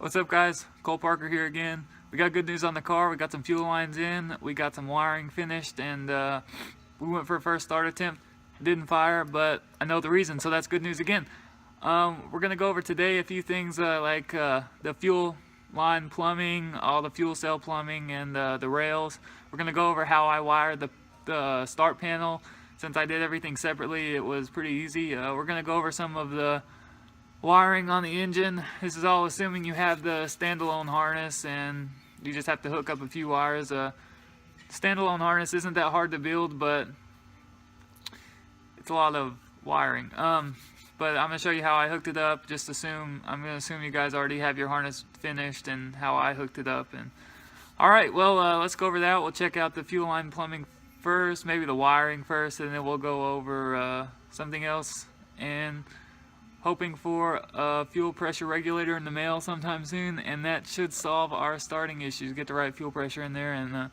What's up, guys? Cole Parker here again. We got good news on the car. We got some fuel lines in, we got some wiring finished, and we went for a first start attempt. Didn't fire, but I know the reason, so that's good news again. We're gonna go over today a few things like the fuel line plumbing, all the fuel cell plumbing, and the rails. We're gonna go over how I wired the start panel. Since I did everything separately, it was pretty easy. We're gonna go over some of the wiring on the engine. This is all assuming you have the standalone harness and you just have to hook up a few wires. Standalone harness isn't that hard to build, but it's a lot of wiring. But I'm gonna show you how I hooked it up. I'm gonna assume you guys already have your harness finished and how I hooked it up. And all right, well, let's go over that. We'll check out the fuel line plumbing first, maybe the wiring first, and then we'll go over something else. And hoping for a fuel pressure regulator in the mail sometime soon, and that should solve our starting issues. Get the right fuel pressure in there, and then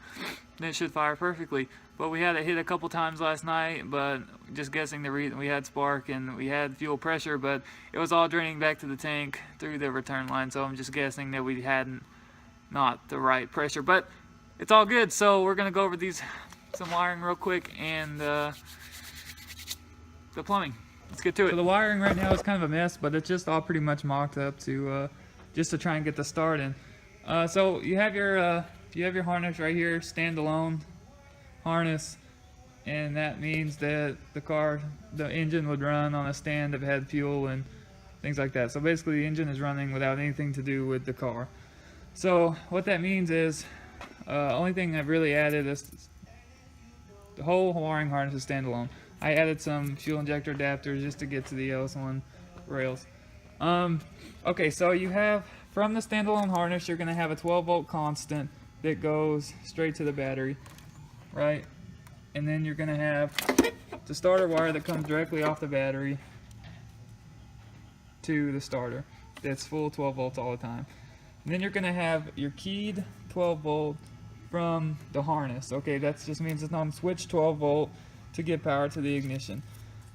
it should fire perfectly. But we had it hit a couple times last night, but just guessing the reason. We had spark and we had fuel pressure, but it was all draining back to the tank through the return line, so I'm just guessing that we hadn't not the right pressure, but it's all good. So we're gonna go over some wiring real quick and the plumbing. Let's get to it. So the wiring right now is kind of a mess, but it's just all pretty much mocked up to just to try and get the start in. So you have your harness right here, standalone harness, and that means that the engine would run on a stand if it had fuel and things like that. So basically the engine is running without anything to do with the car. So what that means is only thing I've really added is the whole wiring harness is standalone. I added some fuel injector adapters just to get to the LS1 rails. Okay, so you have, from the standalone harness, you're going to have a 12-volt constant that goes straight to the battery, right? And then you're going to have the starter wire that comes directly off the battery to the starter. That's full 12 volts all the time. And then you're going to have your keyed 12 volt from the harness. Okay, that just means it's on switch 12 volt to get power to the ignition.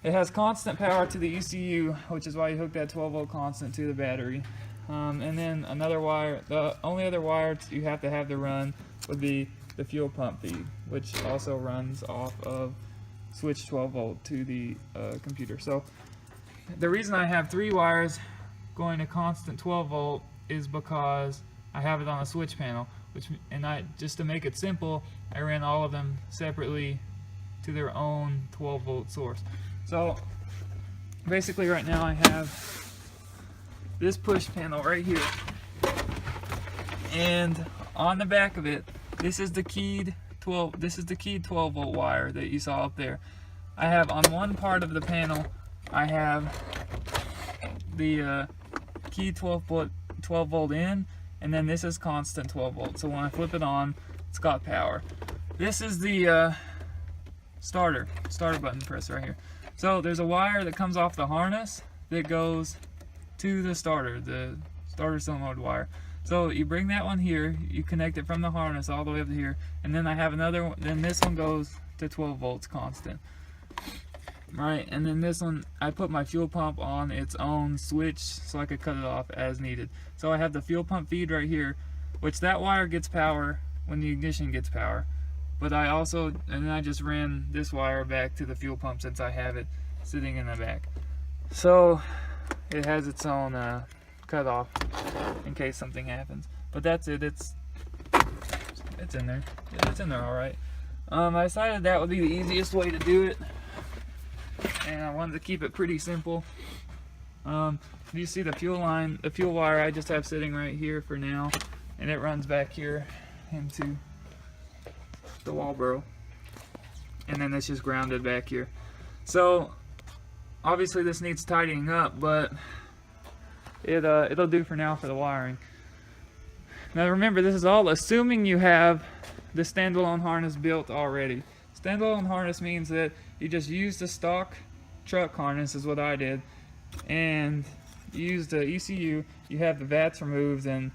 It has constant power to the ECU, which is why you hook that 12 volt constant to the battery. And then another wire, the only other wire you have to run would be the fuel pump feed, which also runs off of switch 12 volt to the computer. So the reason I have 3 wires going to constant 12 volt is because I have it on a switch panel, just to make it simple, I ran all of them separately to their own 12 volt source. So basically right now I have this push panel right here, and on the back of it, this is the keyed 12 volt wire that you saw up there. I have on one part of the panel, I have the key 12 volt in, and then this is constant 12 volt. So when I flip it on, it's got power. This is the starter button press right here. So there's a wire that comes off the harness that goes to the starter solenoid wire. So you bring that one here, you connect it from the harness all the way up to here, and then I have another one, then this one goes to 12 volts constant. Right, and then this one, I put my fuel pump on its own switch so I could cut it off as needed. So I have the fuel pump feed right here, which that wire gets power when the ignition gets power. But I just ran this wire back to the fuel pump since I have it sitting in the back. So it has its own cut off in case something happens. But that's it. It's in there. Yeah, it's in there all right. I decided that would be the easiest way to do it, and I wanted to keep it pretty simple. You see the fuel wire I just have sitting right here for now, and it runs back here into the wall burrow, and then it's just grounded back here. So obviously this needs tidying up, but it'll do for now for the wiring. Now remember, this is all assuming you have the standalone harness built already. Standalone harness means that you just use the stock truck harness, is what I did, and you use the ECU, you have the vats removed, and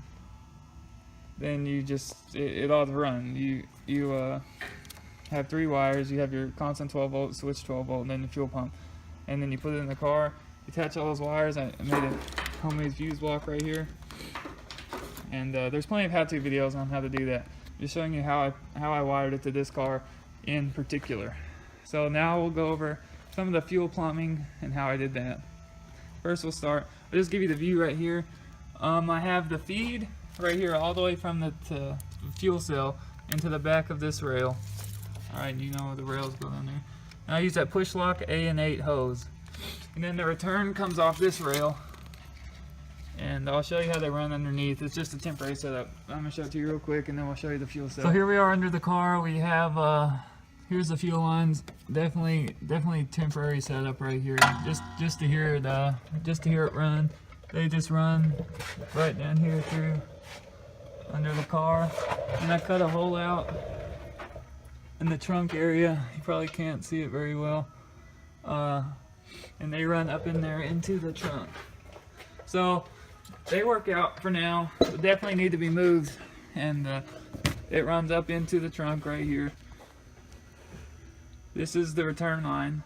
then you just, it all run. You have 3 wires, you have your constant 12 volt, switch 12 volt, and then the fuel pump. And then you put it in the car, you attach all those wires. I made a homemade fuse block right here. And there's plenty of how-to videos on how to do that. Just showing you how I wired it to this car in particular. So now we'll go over some of the fuel plumbing and how I did that. First we'll start, I'll just give you the view right here. I have the feed right here all the way from the fuel cell into the back of this rail. Alright, you know the rails go down there. And I use that push lock A&8 hose. And then the return comes off this rail. And I'll show you how they run underneath. It's just a temporary setup. I'm going to show it to you real quick and then we'll show you the fuel cell. So here we are under the car. We have, here's the fuel lines. Definitely temporary setup right here. Just to hear it run. They just run right down here through under the car. And I cut a hole out in the trunk area. You probably can't see it very well. And they run up in there into the trunk. So they work out for now. They definitely need to be moved. And it runs up into the trunk right here. This is the return line.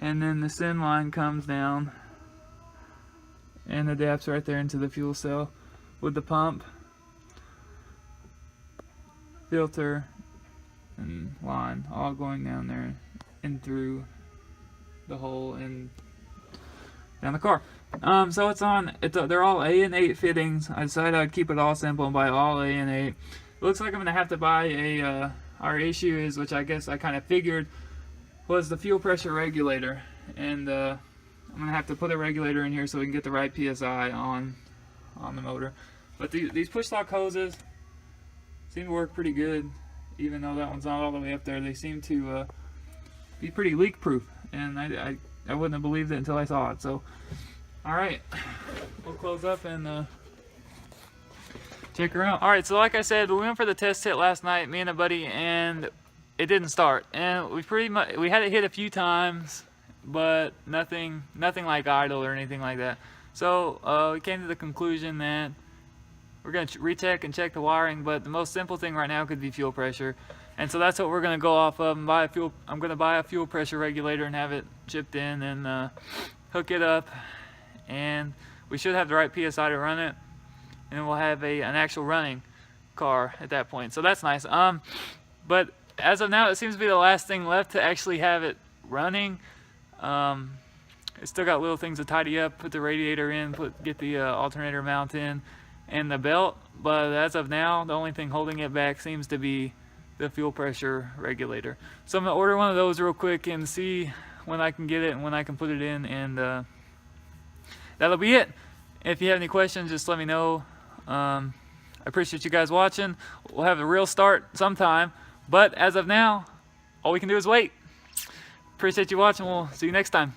And then the send line comes down and adapts right there into the fuel cell with the pump, filter, and line all going down there and through the hole and down the car. So they're all A&8 fittings. I decided I'd keep it all simple and buy all A&8. It looks like I'm gonna have to buy our issue is, which I guess I kind of figured, was the fuel pressure regulator. And I'm gonna have to put a regulator in here so we can get the right PSI on the motor. But these push lock hoses seem to work pretty good, even though that one's not all the way up there. They seem to be pretty leak proof, and I wouldn't have believed it until I saw it. So, all right, we'll close up and check her out. All right, so like I said, we went for the test hit last night, me and a buddy, and it didn't start. And we had it hit a few times, but nothing like idle or anything like that. So we came to the conclusion that we're going to recheck and check the wiring, but the most simple thing right now could be fuel pressure. And so that's what we're going to go off of and buy I'm going to buy a fuel pressure regulator and have it chipped in and hook it up, and we should have the right PSI to run it, and then we'll have an actual running car at that point. So that's nice. But as of now, it seems to be the last thing left to actually have it running. It's still got little things to tidy up, put the radiator in, get the alternator mount in, and the belt. But as of now, the only thing holding it back seems to be the fuel pressure regulator. So I'm gonna order one of those real quick and see when I can get it and when I can put it in, and that'll be it. If you have any questions, just let me know. I appreciate you guys watching. We'll have a real start sometime, but as of now, all we can do is wait. Appreciate you watching. We'll see you next time.